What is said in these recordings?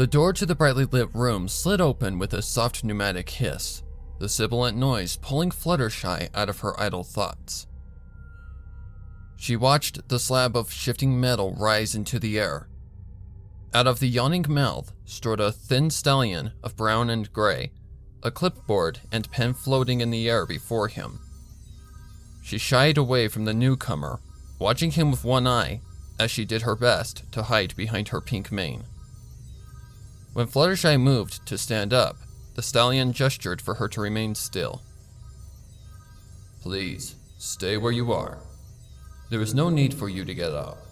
The door to the brightly lit room slid open with a soft pneumatic hiss, the sibilant noise pulling Fluttershy out of her idle thoughts. She watched the slab of shifting metal rise into the air. Out of the yawning mouth strode a thin stallion of brown and gray, a clipboard and pen floating in the air before him. She shied away from the newcomer, watching him with one eye as she did her best to hide behind her pink mane. When Fluttershy moved to stand up, the stallion gestured for her to remain still. "Please, stay where you are. There is no need for you to get up."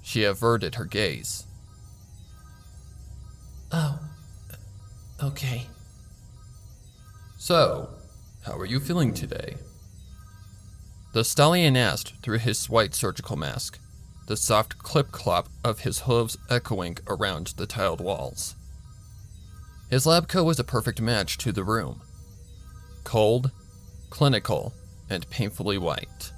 She averted her gaze. "Oh, okay." "So, how are you feeling today?" The stallion asked through his white surgical mask, the soft clip-clop of his hooves echoing around the tiled walls. His lab coat was a perfect match to the room. Cold, clinical, and painfully white.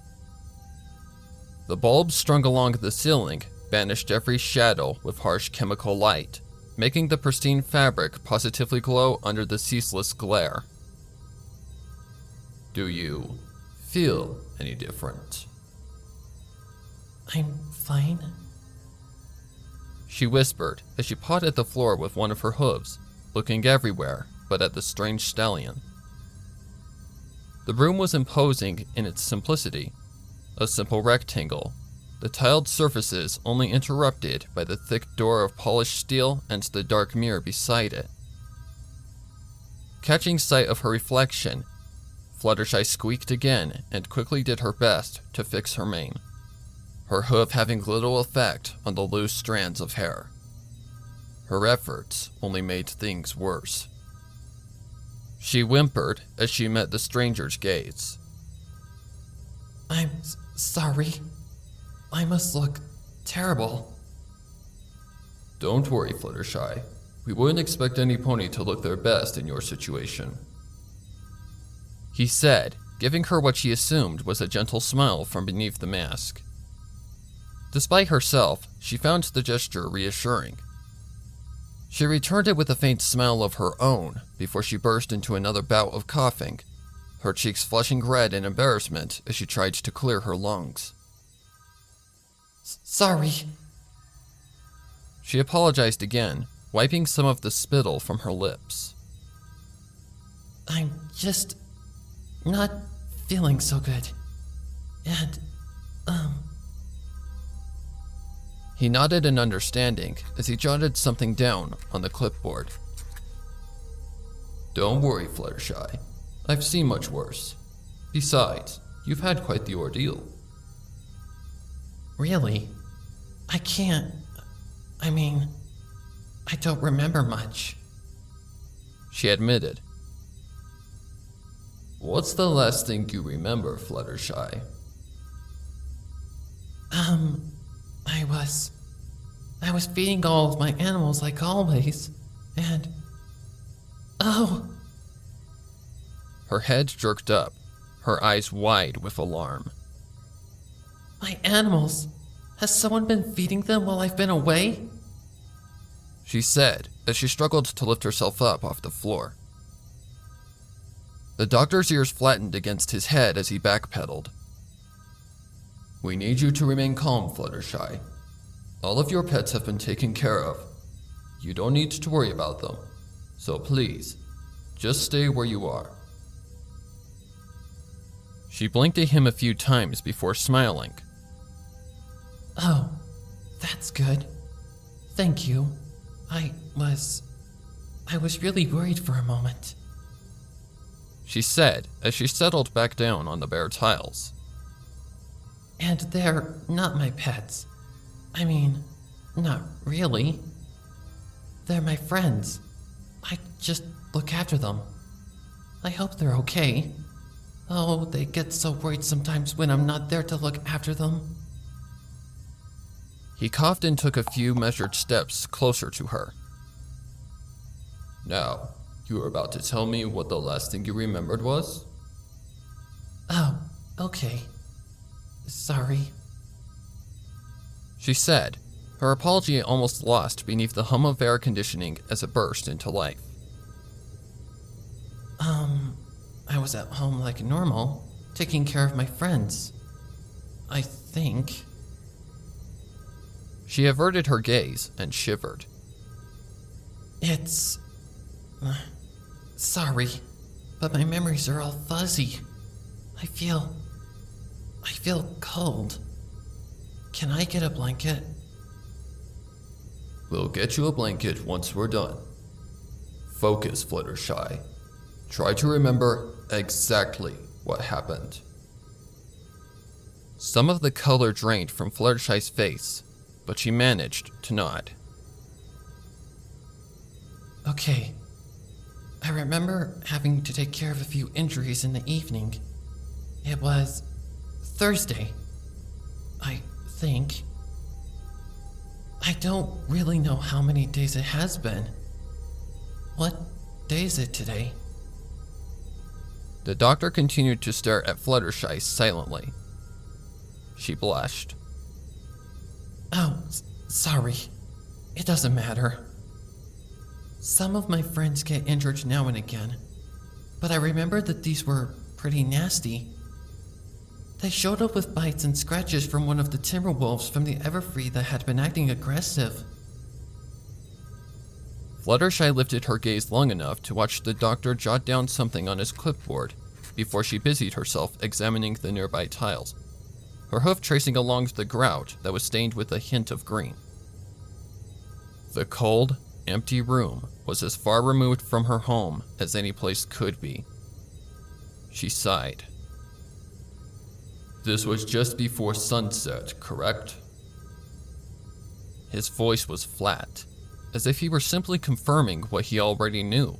The bulbs strung along the ceiling banished every shadow with harsh chemical light, making the pristine fabric positively glow under the ceaseless glare. "Do you feel any different?" "I'm fine." She whispered as she pawed at the floor with one of her hooves, looking everywhere but at the strange stallion. The room was imposing in its simplicity, a simple rectangle, the tiled surfaces only interrupted by the thick door of polished steel and the dark mirror beside it. Catching sight of her reflection, Fluttershy squeaked again and quickly did her best to fix her mane, her hoof having little effect on the loose strands of hair. Her efforts only made things worse. She whimpered as she met the stranger's gaze. "I'm sorry. I must look terrible." "Don't worry, Fluttershy. We wouldn't expect any pony to look their best in your situation," he said, giving her what she assumed was a gentle smile from beneath the mask. Despite herself, she found the gesture reassuring. She returned it with a faint smile of her own before she burst into another bout of coughing, her cheeks flushing red in embarrassment as she tried to clear her lungs. "Sorry." She apologized again, wiping some of the spittle from her lips. "I'm just not feeling so good. And, He nodded in understanding as he jotted something down on the clipboard. "Don't worry, Fluttershy. I've seen much worse. Besides, you've had quite the ordeal." Really? I don't remember much." She admitted. "What's the last thing you remember, Fluttershy?" I was feeding all of my animals like always, and... Oh!" Her head jerked up, her eyes wide with alarm. "My animals! Has someone been feeding them while I've been away?" she said as she struggled to lift herself up off the floor. The doctor's ears flattened against his head as he backpedaled. "We need you to remain calm, Fluttershy. All of your pets have been taken care of. You don't need to worry about them. So please, just stay where you are." She blinked at him a few times before smiling. "Oh, that's good. Thank you. I was really worried for a moment," she said as she settled back down on the bare tiles. "And they're not my pets. I mean, not really. They're my friends. I just look after them. I hope they're okay. Oh, they get so worried sometimes when I'm not there to look after them." He coughed and took a few measured steps closer to her. "Now, you were about to tell me what the last thing you remembered was?" "Oh, okay. Sorry." She said, her apology almost lost beneath the hum of air conditioning as it burst into life. I was at home like normal, taking care of my friends. I think. She averted her gaze and shivered. It's... sorry, but my memories are all fuzzy. I feel cold. Can I get a blanket? We'll get you a blanket once we're done. Focus, Fluttershy. Try to remember exactly what happened. Some of the color drained from Fluttershy's face, but she managed to nod. Okay. I remember having to take care of a few injuries in the evening. It was Thursday, I think. I don't really know how many days it has been. What day is it today? The doctor continued to stare at Fluttershy silently. She blushed. Oh, sorry. It doesn't matter. Some of my friends get injured now and again, but I remember that these were pretty nasty. They showed up with bites and scratches from one of the Timberwolves from the Everfree that had been acting aggressive. Fluttershy lifted her gaze long enough to watch the doctor jot down something on his clipboard before she busied herself examining the nearby tiles, her hoof tracing along the grout that was stained with a hint of green. The cold, empty room was as far removed from her home as any place could be. She sighed. This was just before sunset, correct? His voice was flat, as if he were simply confirming what he already knew.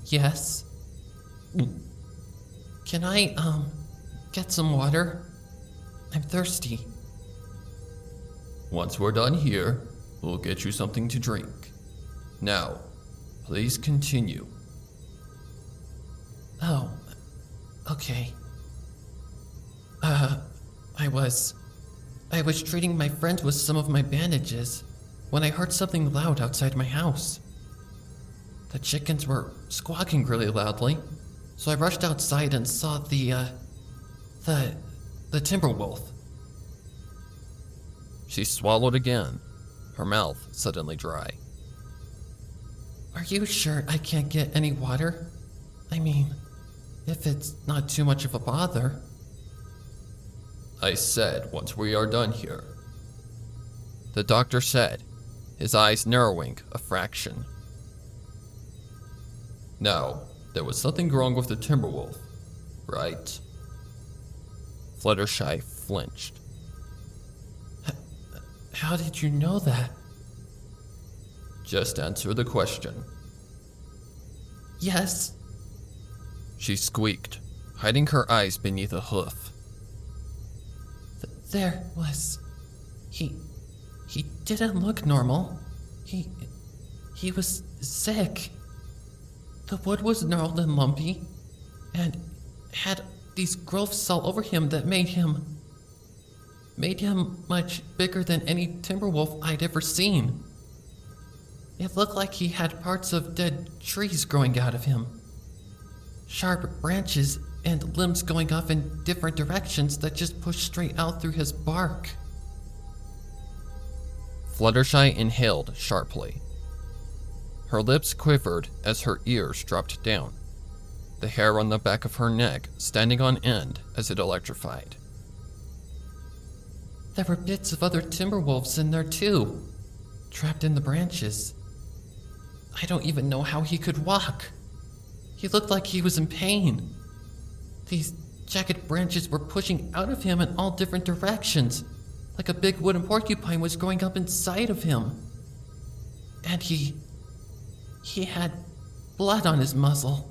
Yes? Can I, get some water? I'm thirsty. Once we're done here, we'll get you something to drink. Now, please continue. Oh, okay. I was treating my friend with some of my bandages when I heard something loud outside my house. The chickens were squawking really loudly, so I rushed outside and saw the Timberwolf. She swallowed again, her mouth suddenly dry. Are you sure I can't get any water? I mean, if it's not too much of a bother. I said once we are done here. The doctor said, his eyes narrowing a fraction. Now, there was something wrong with the Timberwolf, right? Fluttershy flinched. How did you know that? Just answer the question. Yes. She squeaked, hiding her eyes beneath a hoof. There was... He didn't look normal. He was sick. The wood was gnarled and lumpy, and had these growths all over him that made him much bigger than any Timberwolf I'd ever seen. It looked like he had parts of dead trees growing out of him. Sharp branches and limbs going off in different directions that just pushed straight out through his bark. Fluttershy inhaled sharply. Her lips quivered as her ears dropped down, the hair on the back of her neck standing on end as it electrified. There were bits of other Timberwolves in there too, trapped in the branches. I don't even know how he could walk. He looked like he was in pain. These jagged branches were pushing out of him in all different directions, like a big wooden porcupine was growing up inside of him. And he had blood on his muzzle,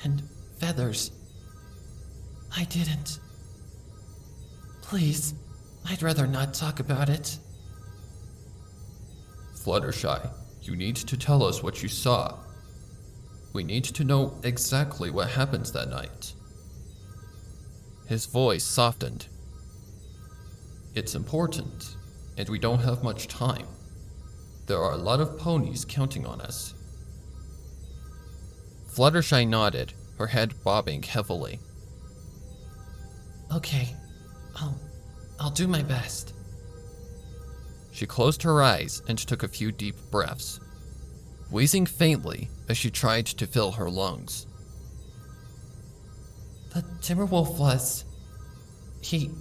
and feathers. I didn't. Please, I'd rather not talk about it. Fluttershy, you need to tell us what you saw. We need to know exactly what happened that night. His voice softened. It's important. and we don't have much time. There are a lot of ponies counting on us. Fluttershy nodded, her head bobbing heavily. Okay, I'll do my best. She closed her eyes and took a few deep breaths, wheezing faintly as she tried to fill her lungs. The Timberwolf was... He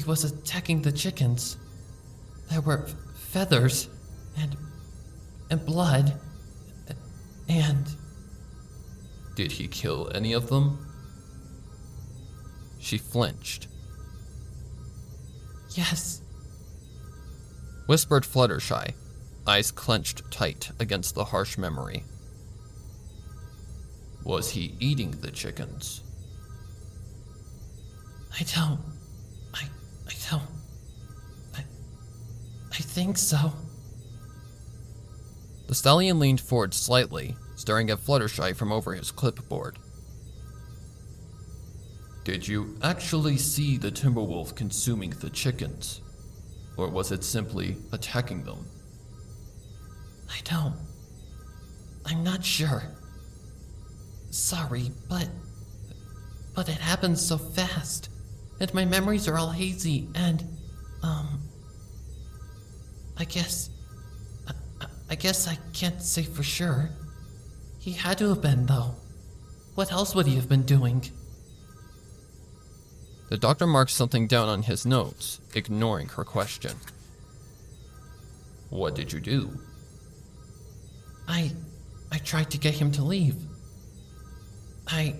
was attacking the chickens. There were feathers and blood and... Did he kill any of them? She flinched. Yes. Whispered Fluttershy, eyes clenched tight against the harsh memory. Was he eating the chickens? I think so. The stallion leaned forward slightly, staring at Fluttershy from over his clipboard. Did you actually see the Timberwolf consuming the chickens? Or was it simply attacking them? I'm not sure. Sorry, but it happened so fast, and my memories are all hazy, and, I guess I can't say for sure. He had to have been, though. What else would he have been doing? The doctor marked something down on his notes, ignoring her question. What did you do? I tried to get him to leave. I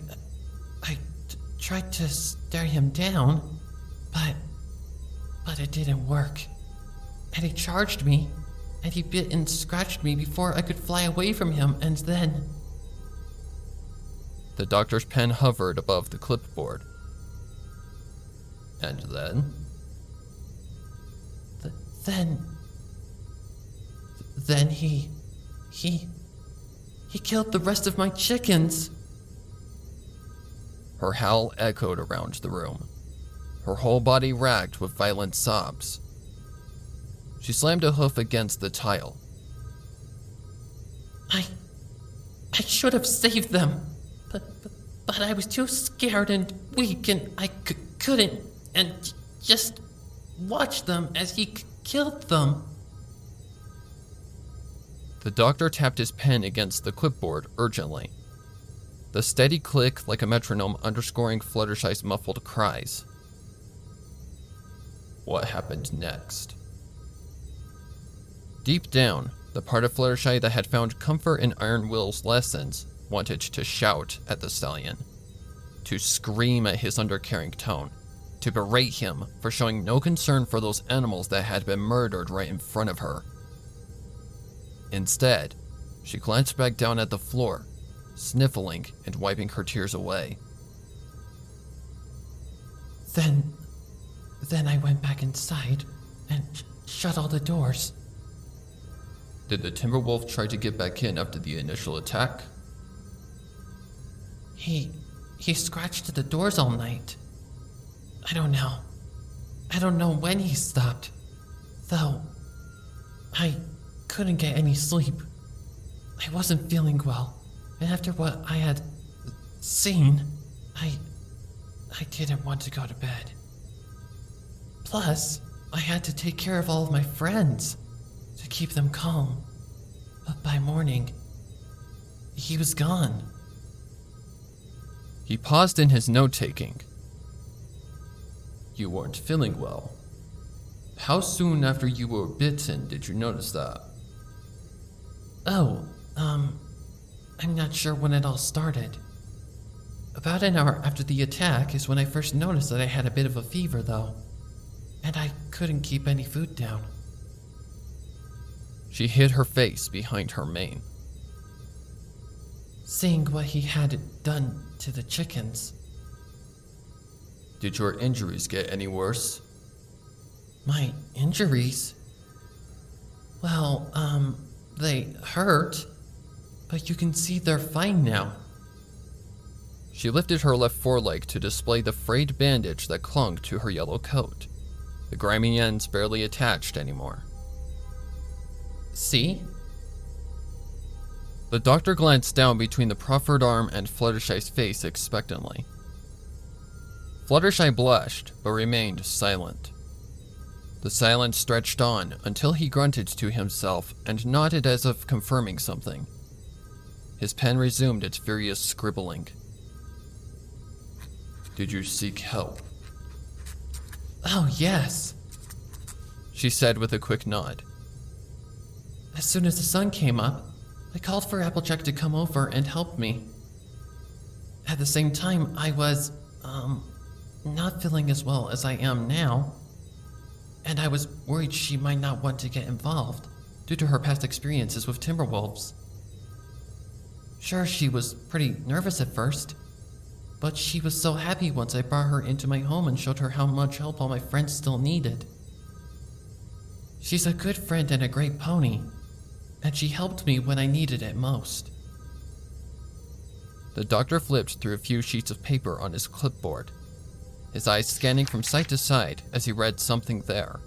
tried to stare him down, but it didn't work. And he charged me, and he bit and scratched me before I could fly away from him, and then... The doctor's pen hovered above the clipboard. And then? Then he killed the rest of my chickens. Her howl echoed around the room. Her whole body racked with violent sobs. She slammed a hoof against the tile. I should have saved them, but I was too scared and weak, and I couldn't, and just watch them as he killed them. The doctor tapped his pen against the clipboard urgently. The steady click like a metronome underscoring Fluttershy's muffled cries. What happened next? Deep down, the part of Fluttershy that had found comfort in Iron Will's lessons wanted to shout at the stallion, to scream at his undercarrying tone, to berate him for showing no concern for those animals that had been murdered right in front of her. Instead, she glanced back down at the floor, sniffling and wiping her tears away. Then I went back inside and shut all the doors. Did the Timberwolf try to get back in after the initial attack? He scratched at the doors all night. I don't know when he stopped, though I couldn't get any sleep. I wasn't feeling well, and after what I had seen, I didn't want to go to bed. Plus, I had to take care of all of my friends to keep them calm. But by morning, he was gone. He paused in his note-taking. You weren't feeling well. How soon after you were bitten did you notice that? I'm not sure when it all started. About an hour after the attack is when I first noticed that I had a bit of a fever, though. And I couldn't keep any food down. She hid her face behind her mane. Seeing what he had done to the chickens. Did your injuries get any worse? My injuries? Well, they hurt, but you can see they're fine now. She lifted her left foreleg to display the frayed bandage that clung to her yellow coat. the grimy ends barely attached anymore. See? The doctor glanced down between the proffered arm and Fluttershy's face expectantly. Fluttershy blushed, but remained silent. The silence stretched on until he grunted to himself and nodded as if confirming something. His pen resumed its furious scribbling. "Did you seek help?" Oh, yes, she said with a quick nod. as soon as the sun came up, I called for Applejack to come over and help me. At the same time, I was, not feeling as well as I am now, and I was worried she might not want to get involved due to her past experiences with Timberwolves. Sure, she was pretty nervous at first, but she was so happy once I brought her into my home and showed her how much help all my friends still needed. She's a good friend and a great pony, and she helped me when I needed it most. The doctor flipped through a few sheets of paper on his clipboard, his eyes scanning from side to side as he read something there.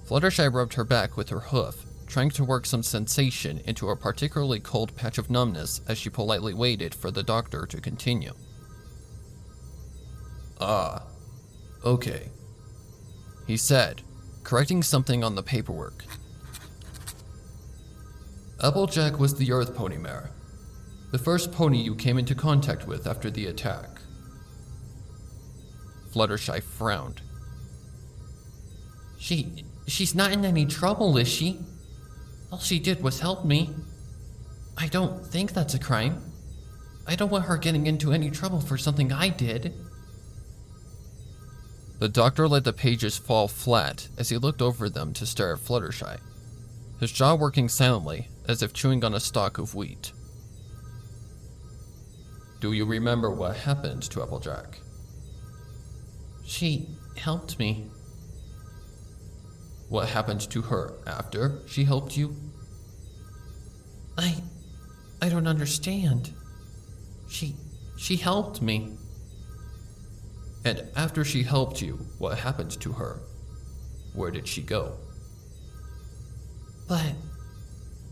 Fluttershy rubbed her back with her hoof, trying to work some sensation into a particularly cold patch of numbness as she politely waited for the doctor to continue. "Ah, okay," he said, correcting something on the paperwork. "Applejack was the Earth Pony mare, the first pony you came into contact with after the attack." Fluttershy frowned. She's not in any trouble, is she? All she did was help me. I don't think that's a crime. I don't want her getting into any trouble for something I did." The doctor let the pages fall flat as he looked over them to stare at Fluttershy, his jaw working silently as if chewing on a stalk of wheat. "Do you remember what happened to Applejack?" She helped me. "What happened to her after she helped you?" I don't understand. She helped me. "And after she helped you, what happened to her? Where did she go?" But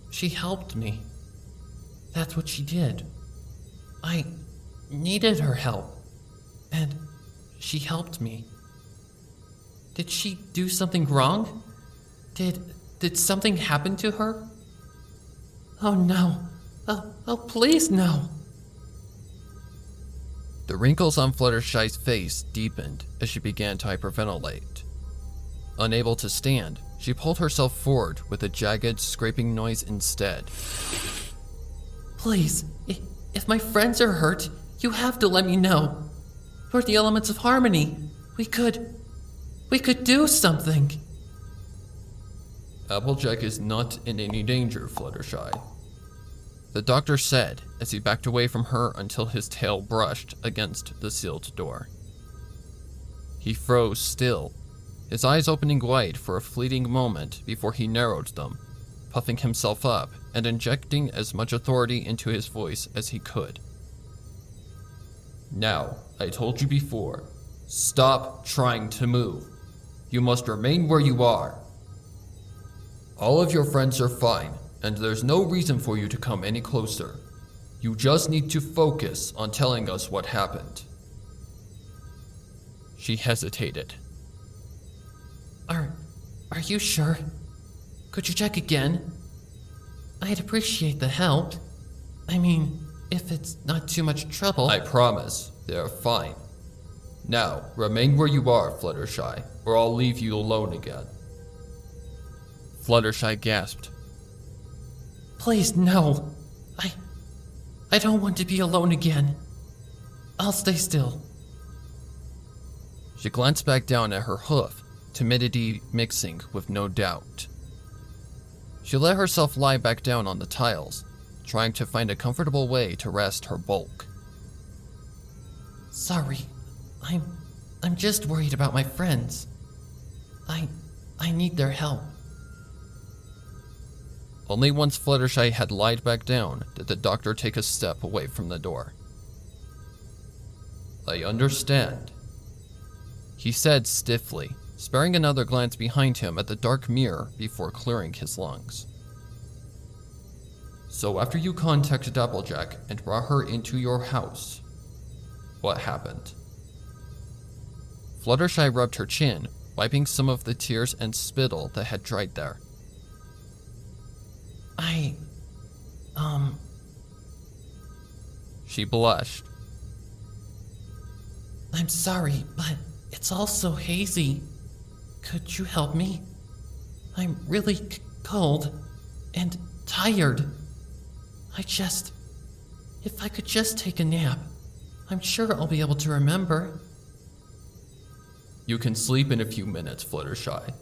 she helped me. That's what she did. I needed her help, and she helped me. Did she do something wrong? Did something happen to her? Oh no. Oh, please no. The wrinkles on Fluttershy's face deepened as she began to hyperventilate. Unable to stand, she pulled herself forward with a jagged, scraping noise instead. Please, if my friends are hurt, you have to let me know. We're the elements of harmony. We could do something. "Applejack is not in any danger, Fluttershy," the doctor said as he backed away from her until his tail brushed against the sealed door. He froze still, his eyes opening wide for a fleeting moment before he narrowed them, puffing himself up and injecting as much authority into his voice as he could. "Now, I told you before, stop trying to move. You must remain where you are. All of your friends are fine, and there's no reason for you to come any closer. You just need to focus on telling us what happened." She hesitated. Are you sure? Could you check again? I'd appreciate the help. I mean, if it's not too much trouble. "I promise, they're fine. Now, remain where you are, Fluttershy, or I'll leave you alone again." Fluttershy gasped. Please, no. I don't want to be alone again. I'll stay still. She glanced back down at her hoof, timidity mixing with no doubt. She let herself lie back down on the tiles, trying to find a comfortable way to rest her bulk. Sorry, I'm just worried about my friends. I need their help. Only once Fluttershy had lied back down did the doctor take a step away from the door. "I understand," he said stiffly, sparing another glance behind him at the dark mirror before clearing his lungs. So after you contacted Applejack and brought her into your house, what happened? Fluttershy rubbed her chin, wiping some of the tears and spittle that had dried there. She blushed. I'm sorry, but it's all so hazy. Could you help me? I'm really cold and tired. If I could just take a nap, I'm sure I'll be able to remember. You can sleep in a few minutes, Fluttershy.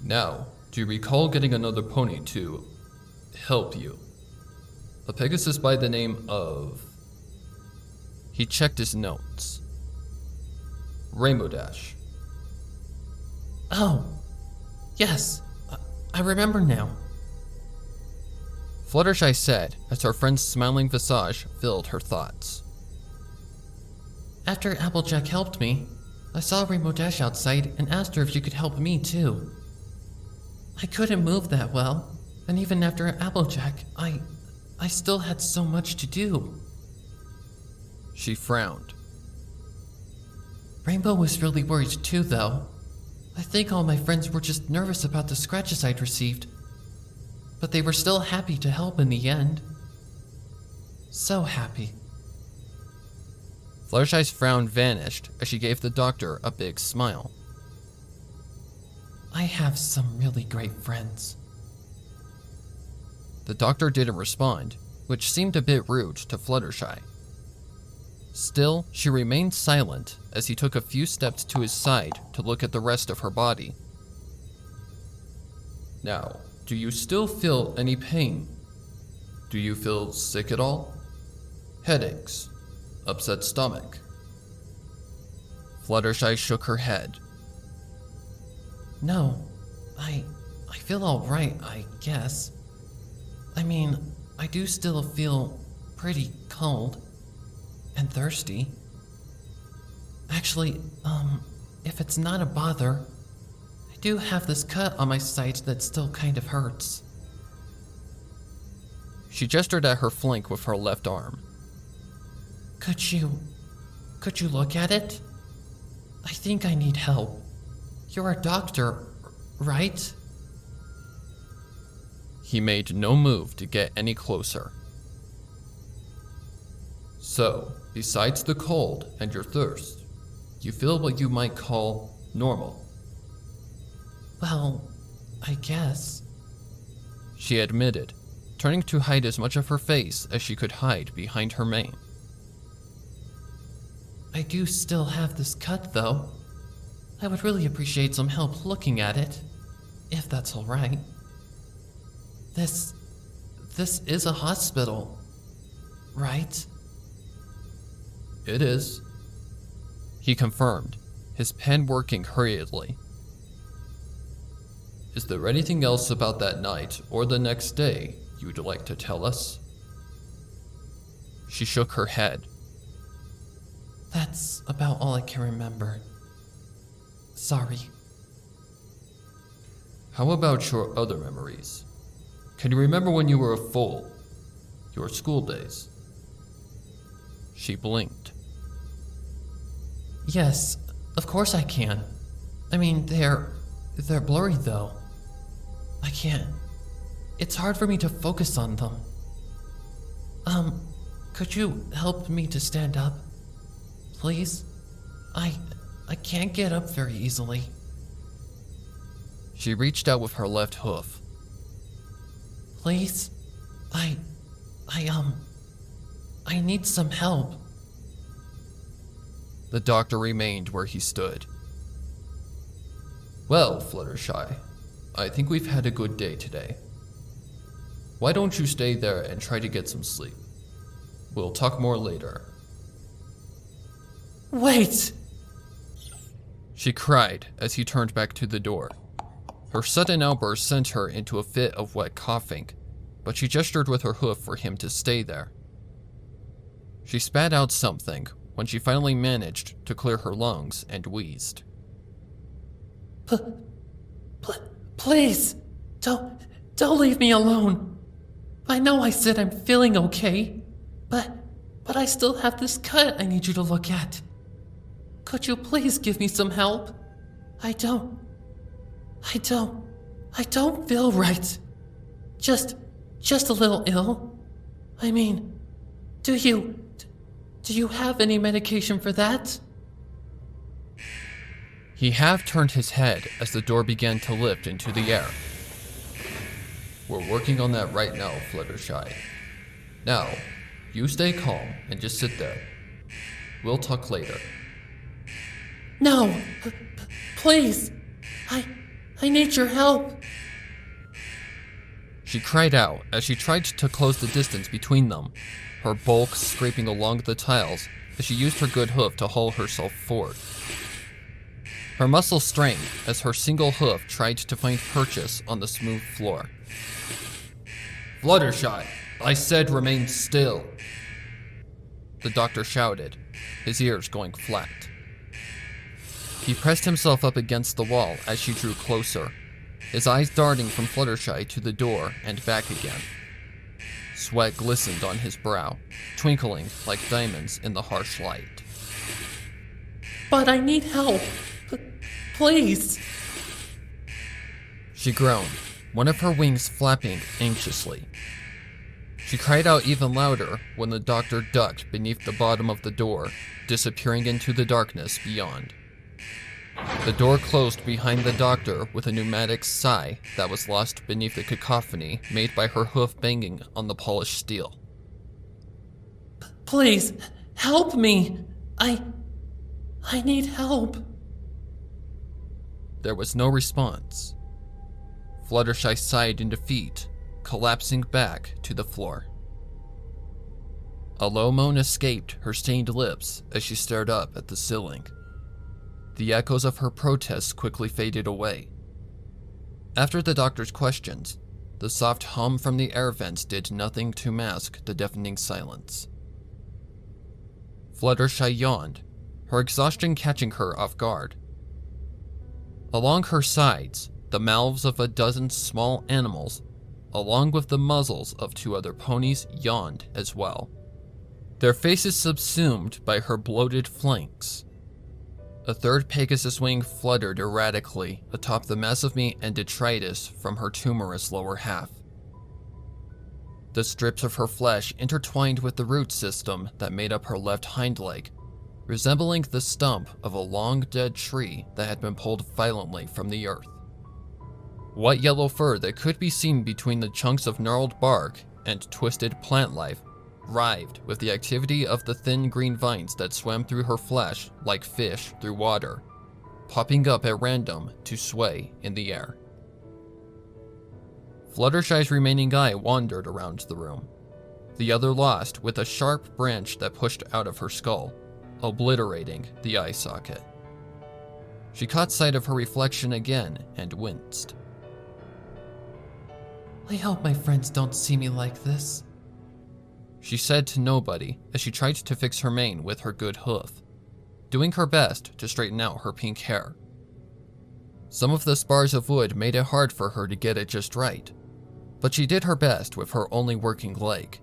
Now, do you recall getting another pony to help you? A Pegasus by the name of... He checked his notes. Rainbow Dash. Oh, yes, I remember now. Fluttershy said as her friend's smiling visage filled her thoughts. After Applejack helped me, I saw Rainbow Dash outside and asked her if she could help me too. I couldn't move that well, and even after Applejack, I still had so much to do. She frowned. Rainbow was really worried too, though. I think all my friends were just nervous about the scratches I'd received, but they were still happy to help in the end. So happy. Fluttershy's frown vanished as she gave the doctor a big smile. I have some really great friends. The doctor didn't respond, which seemed a bit rude to Fluttershy. Still, she remained silent as he took a few steps to his side to look at the rest of her body. Now, do you still feel any pain? Do you feel sick at all? Headaches? Upset stomach? Fluttershy shook her head. No, I feel alright, I guess. I mean, I do still feel pretty cold and thirsty. Actually, if it's not a bother, I do have this cut on my side that still kind of hurts. She gestured at her flank with her left arm. Could you look at it? I think I need help. You're a doctor, right? He made no move to get any closer. So, besides the cold and your thirst, you feel what you might call normal? Well, I guess. She admitted, turning to hide as much of her face as she could hide behind her mane. I do still have this cut, though. I would really appreciate some help looking at it, if that's all right. This is a hospital, right? It is, he confirmed, his pen working hurriedly. Is there anything else about that night or the next day you'd like to tell us? She shook her head. That's about all I can remember. Sorry. How about your other memories? Can you remember when you were a foal? Your school days? She blinked. Yes, of course I can. I mean, they're blurry though. I can't. It's hard for me to focus on them. Could you help me to stand up? Please? I can't get up very easily. She reached out with her left hoof. Please? I need some help. The doctor remained where he stood. Well, Fluttershy, I think we've had a good day today. Why don't you stay there and try to get some sleep? We'll talk more later. Wait! She cried as he turned back to the door. Her sudden outburst sent her into a fit of wet coughing, but she gestured with her hoof for him to stay there. She spat out something when she finally managed to clear her lungs and wheezed. Please, don't leave me alone. I know I said I'm feeling okay, but I still have this cut I need you to look at. Could you please give me some help? I don't feel right. Just a little ill. I mean, do you have any medication for that? He half turned his head as the door began to lift into the air. We're working on that right now, Fluttershy. Now, you stay calm and just sit there. We'll talk later. No, please. I need your help. She cried out as she tried to close the distance between them, her bulk scraping along the tiles as she used her good hoof to haul herself forward. Her muscles strained as her single hoof tried to find purchase on the smooth floor. Fluttershy, I said remain still, the doctor shouted, his ears going flat. He pressed himself up against the wall as she drew closer, his eyes darting from Fluttershy to the door and back again. Sweat glistened on his brow, twinkling like diamonds in the harsh light. But I need help. Please. She groaned, one of her wings flapping anxiously. She cried out even louder when the doctor ducked beneath the bottom of the door, disappearing into the darkness beyond. The door closed behind the doctor with a pneumatic sigh that was lost beneath the cacophony made by her hoof banging on the polished steel. Please, help me. I need help. There was no response. Fluttershy sighed in defeat, collapsing back to the floor. A low moan escaped her stained lips as she stared up at the ceiling. The echoes of her protests quickly faded away. After the doctor's questions, the soft hum from the air vents did nothing to mask the deafening silence. Fluttershy yawned, her exhaustion catching her off guard. Along her sides, the mouths of a dozen small animals, along with the muzzles of 2 other ponies, yawned as well, their faces subsumed by her bloated flanks. A 3rd Pegasus wing fluttered erratically atop the massive meat and detritus from her tumorous lower half. The strips of her flesh intertwined with the root system that made up her left hind leg, resembling the stump of a long dead tree that had been pulled violently from the earth. White yellow fur that could be seen between the chunks of gnarled bark and twisted plant life writhed with the activity of the thin green vines that swam through her flesh like fish through water, popping up at random to sway in the air. Fluttershy's remaining eye wandered around the room, the other lost with a sharp branch that pushed out of her skull, obliterating the eye socket. She caught sight of her reflection again and winced. I hope my friends don't see me like this, she said to nobody as she tried to fix her mane with her good hoof, doing her best to straighten out her pink hair. Some of the spars of wood made it hard for her to get it just right, but she did her best with her only working leg.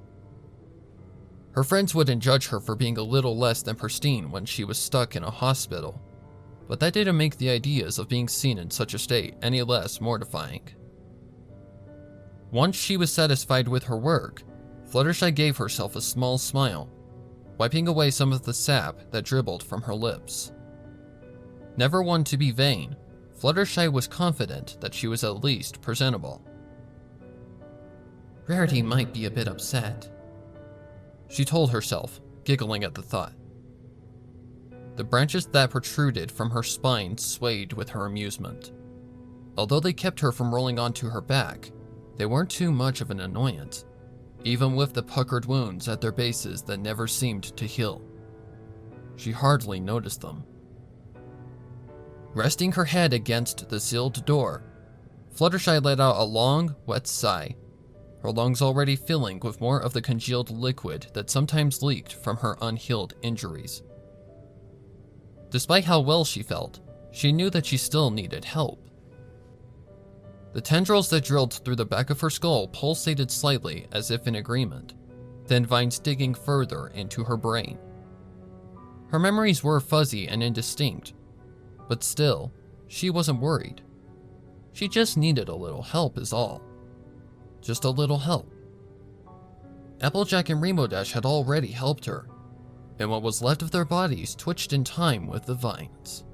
Her friends wouldn't judge her for being a little less than pristine when she was stuck in a hospital, but that didn't make the ideas of being seen in such a state any less mortifying. Once she was satisfied with her work, Fluttershy gave herself a small smile, wiping away some of the sap that dribbled from her lips. Never one to be vain, Fluttershy was confident that she was at least presentable. Rarity might be a bit upset, she told herself, giggling at the thought. The branches that protruded from her spine swayed with her amusement. Although they kept her from rolling onto her back, they weren't too much of an annoyance, even with the puckered wounds at their bases that never seemed to heal. She hardly noticed them. Resting her head against the sealed door, Fluttershy let out a long, wet sigh, her lungs already filling with more of the congealed liquid that sometimes leaked from her unhealed injuries. Despite how well she felt, she knew that she still needed help. The tendrils that drilled through the back of her skull pulsated slightly as if in agreement, then vines digging further into her brain. Her memories were fuzzy and indistinct, but still, she wasn't worried. She just needed a little help is all. Just a little help. Applejack and Rainbow Dash had already helped her, and what was left of their bodies twitched in time with the vines.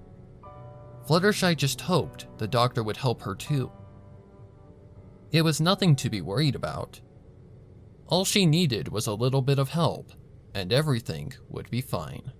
Fluttershy just hoped the doctor would help her too. It was nothing to be worried about. All she needed was a little bit of help, and everything would be fine.